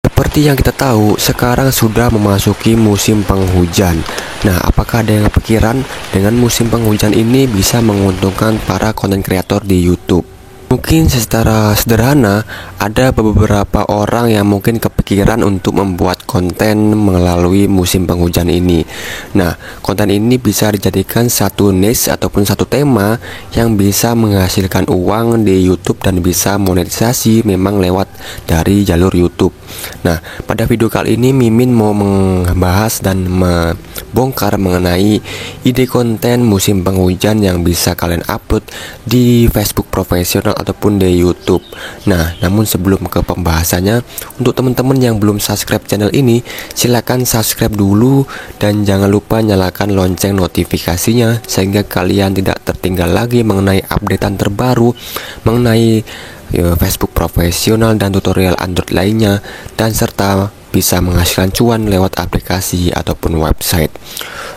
Seperti yang kita tahu, sekarang sudah memasuki musim penghujan. Nah, apakah ada yang kepikiran dengan musim penghujan ini bisa menguntungkan para konten kreator di YouTube? Mungkin secara sederhana, ada beberapa orang yang mungkin kepikiran untuk membuat konten melalui musim penghujan ini. Nah, konten ini bisa dijadikan satu niche ataupun satu tema yang bisa menghasilkan uang di YouTube dan bisa monetisasi memang lewat dari jalur YouTube. Nah, pada video kali ini Mimin mau membahas dan membongkar mengenai ide konten musim penghujan yang bisa kalian upload di Facebook profesional ataupun di YouTube. Nah, namun sebelum ke pembahasannya, untuk teman-teman yang belum subscribe channel ini, silakan subscribe dulu dan jangan lupa nyalakan lonceng notifikasinya sehingga kalian tidak tertinggal lagi mengenai updatean terbaru mengenai Facebook profesional dan tutorial Android lainnya, dan serta bisa menghasilkan cuan lewat aplikasi ataupun website.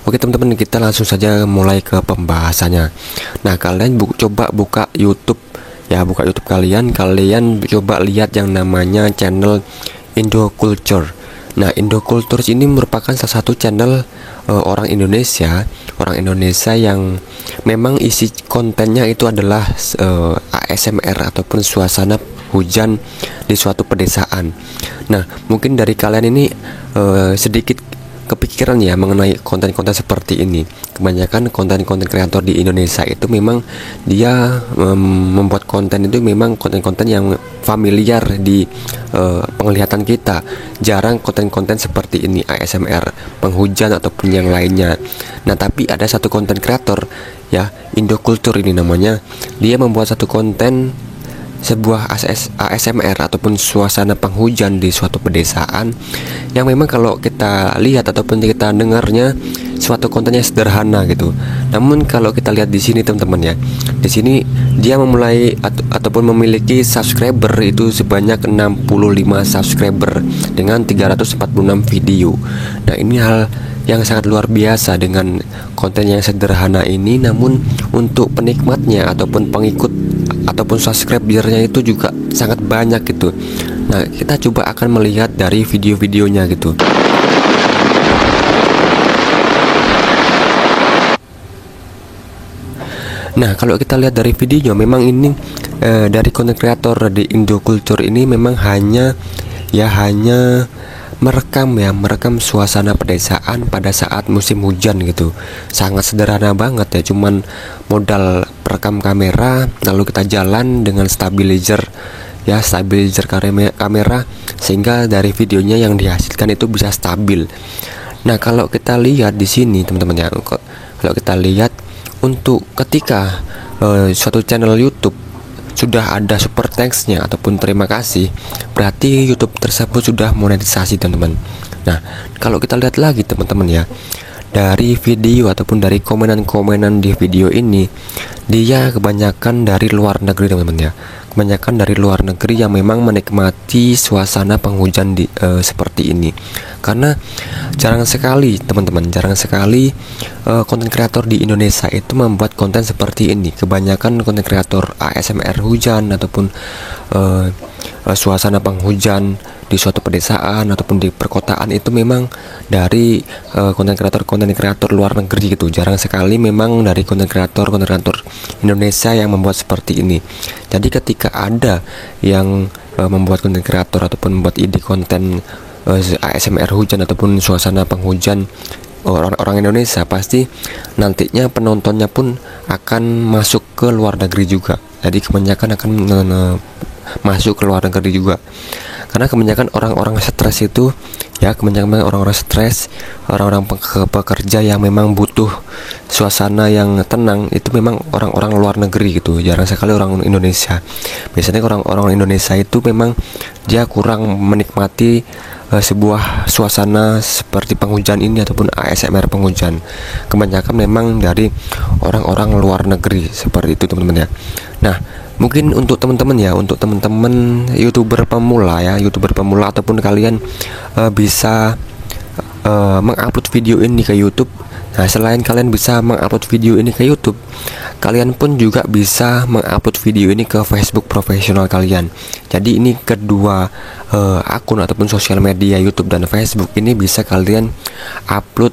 Oke teman-teman, kita langsung saja mulai ke pembahasannya. Nah, kalian coba buka YouTube ya, buka YouTube kalian coba lihat yang namanya channel Indoculture. Nah, Indoculture ini merupakan salah satu channel orang Indonesia yang memang isi kontennya itu adalah ASMR ataupun suasana hujan di suatu pedesaan. Nah, mungkin dari kalian ini sedikit kepikiran ya mengenai konten-konten seperti ini. Kebanyakan konten-konten kreator di Indonesia itu memang dia membuat konten itu memang konten-konten yang familiar di penglihatan kita. Jarang konten-konten seperti ini, ASMR, penghujan ataupun yang lainnya. Nah, tapi ada satu konten kreator ya, Indoculture ini namanya. Dia membuat satu konten sebuah ASMR ataupun suasana penghujan di suatu pedesaan yang memang kalau kita lihat ataupun kita dengarnya suatu kontennya sederhana gitu. Namun kalau kita lihat di sini teman-teman ya, di sini dia memulai ataupun memiliki subscriber itu sebanyak 65 subscriber dengan 346 video. Nah, ini hal yang sangat luar biasa dengan konten yang sederhana ini, namun untuk penikmatnya ataupun pengikut ataupun subscribernya itu juga sangat banyak gitu. Nah, kita coba akan melihat dari video-videonya gitu. Nah, kalau kita lihat dari videonya, memang ini dari konten kreator di Indoculture ini memang hanya merekam suasana pedesaan pada saat musim hujan gitu. Sangat sederhana banget ya, cuman modal perekam kamera, lalu kita jalan dengan stabilizer kamera sehingga dari videonya yang dihasilkan itu bisa stabil. Nah, kalau kita lihat di sini teman-teman ya, kalau kita lihat untuk ketika suatu channel YouTube sudah ada super thanks-nya ataupun terima kasih, berarti YouTube tersebut sudah monetisasi teman-teman. Nah, kalau kita lihat lagi teman-teman ya, dari video ataupun dari komenan-komenan di video ini, dia kebanyakan dari luar negeri teman-teman ya. Kebanyakan dari luar negeri yang memang menikmati suasana penghujan seperti ini. Karena jarang sekali teman-teman, konten kreator di Indonesia itu membuat konten seperti ini. Kebanyakan konten kreator ASMR hujan ataupun suasana penghujan di suatu pedesaan ataupun di perkotaan itu memang dari konten kreator luar negeri gitu. Jarang sekali memang dari konten kreator Indonesia yang membuat seperti ini. Jadi ketika ada yang membuat konten kreator ataupun membuat ide konten ASMR hujan ataupun suasana penghujan orang Indonesia, pasti nantinya penontonnya pun akan masuk ke luar negeri juga. Jadi kebanyakan akan masuk ke luar negeri juga, karena kebanyakan orang-orang stres itu ya, orang-orang pekerja yang memang butuh suasana yang tenang itu memang orang-orang luar negeri gitu. Jarang sekali orang Indonesia. Biasanya orang-orang Indonesia itu memang dia kurang menikmati sebuah suasana seperti penghujan ini ataupun ASMR penghujan. Kebanyakan memang dari orang-orang luar negeri seperti itu teman-teman ya. Nah, mungkin untuk teman-teman YouTuber pemula ataupun kalian bisa mengupload video ini ke YouTube. Nah, selain kalian bisa mengupload video ini ke YouTube, kalian pun juga bisa mengupload video ini ke Facebook profesional kalian. Jadi ini kedua akun ataupun sosial media YouTube dan Facebook ini bisa kalian upload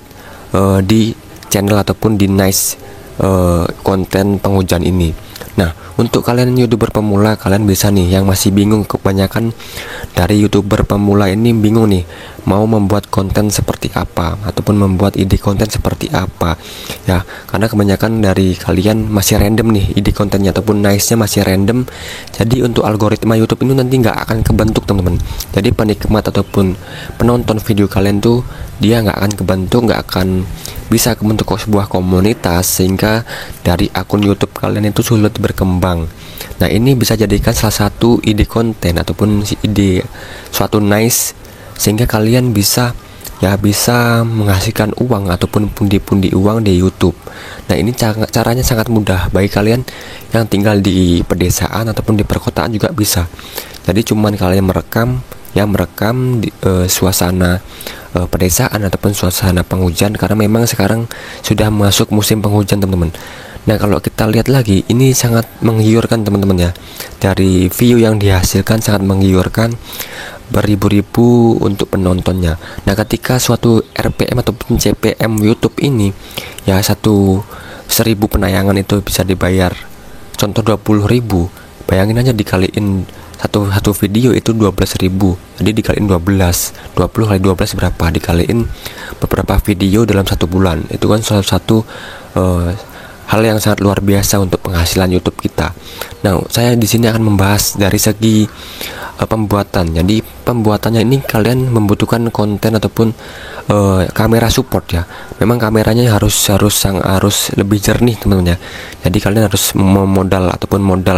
di channel ataupun di nice konten penghujan ini. Nah, untuk kalian YouTuber pemula, kalian bisa nih yang masih bingung, kebanyakan dari YouTuber pemula ini bingung nih mau membuat konten seperti apa ataupun membuat ide konten seperti apa ya, karena kebanyakan dari kalian masih random nih ide kontennya ataupun nice-nya masih random. Jadi untuk algoritma YouTube ini nanti nggak akan kebentuk teman-teman. Jadi penikmat ataupun penonton video kalian tuh dia nggak akan kebentuk, nggak akan bisa membentuk sebuah komunitas sehingga dari akun YouTube kalian itu sulit berkembang. Nah, ini bisa jadikan salah satu ide konten ataupun ide suatu nice sehingga kalian bisa menghasilkan uang ataupun pundi-pundi uang di YouTube. Nah, ini caranya sangat mudah bagi kalian yang tinggal di pedesaan ataupun di perkotaan juga bisa. Jadi cuman kalian merekam di suasana pedesaan ataupun suasana penghujan, karena memang sekarang sudah masuk musim penghujan teman-teman. Nah, kalau kita lihat lagi, ini sangat menggiurkan teman-teman ya. Dari view yang dihasilkan sangat menggiurkan, beribu-ribu untuk penontonnya. Nah, ketika suatu RPM ataupun CPM YouTube ini ya 1000 penayangan itu bisa dibayar contoh 20.000, bayangin aja dikaliin satu video itu 12.000, jadi dikaliin 20 kali 12 berapa, dikaliin beberapa video dalam 1 bulan. Itu kan salah satu hal yang sangat luar biasa untuk penghasilan YouTube kita. Nah, saya di sini akan membahas dari segi pembuatan. Jadi pembuatannya ini kalian membutuhkan konten ataupun kamera support ya. Memang kameranya harus lebih jernih teman-teman ya. Jadi kalian harus modal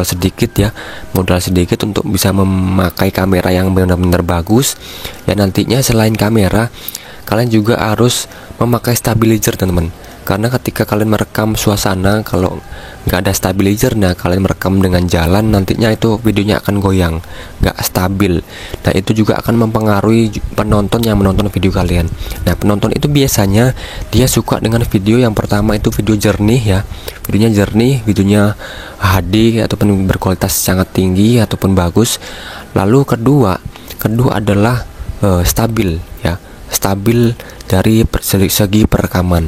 sedikit untuk bisa memakai kamera yang benar-benar bagus. Ya, nantinya selain kamera, kalian juga harus memakai stabilizer teman-teman. Karena ketika kalian merekam suasana, kalau nggak ada stabilizer, nah kalian merekam dengan jalan, nantinya itu videonya akan goyang, nggak stabil. Nah, itu juga akan mempengaruhi penonton yang menonton video kalian. Nah, penonton itu biasanya dia suka dengan video yang pertama itu video jernih ya, videonya HD ataupun berkualitas sangat tinggi ataupun bagus. Lalu kedua adalah stabil dari segi perekaman.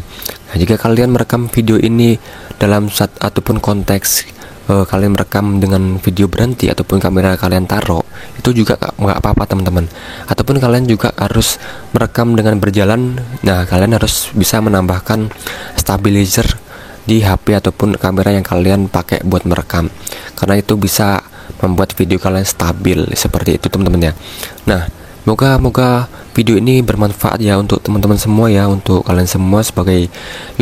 Nah, jika kalian merekam video ini dalam ataupun konteks kalian merekam dengan video berhenti ataupun kamera kalian taruh, itu juga nggak apa-apa teman-teman. Ataupun kalian juga harus merekam dengan berjalan. Nah, kalian harus bisa menambahkan stabilizer di HP ataupun kamera yang kalian pakai buat merekam, karena itu bisa membuat video kalian stabil seperti itu teman-teman ya. Nah, moga video ini bermanfaat ya untuk teman-teman semua ya, untuk kalian semua sebagai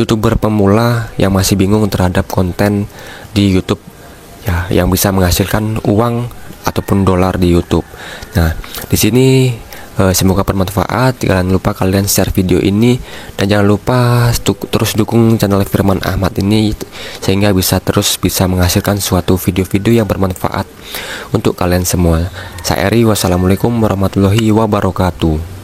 YouTuber pemula yang masih bingung terhadap konten di YouTube ya, yang bisa menghasilkan uang ataupun dolar di YouTube. Nah, di sini semoga bermanfaat. Jangan lupa kalian share video ini dan jangan lupa terus dukung channel Firman Ahmad ini sehingga bisa menghasilkan suatu video-video yang bermanfaat untuk kalian semua. Saya Eri, wassalamualaikum warahmatullahi wabarakatuh.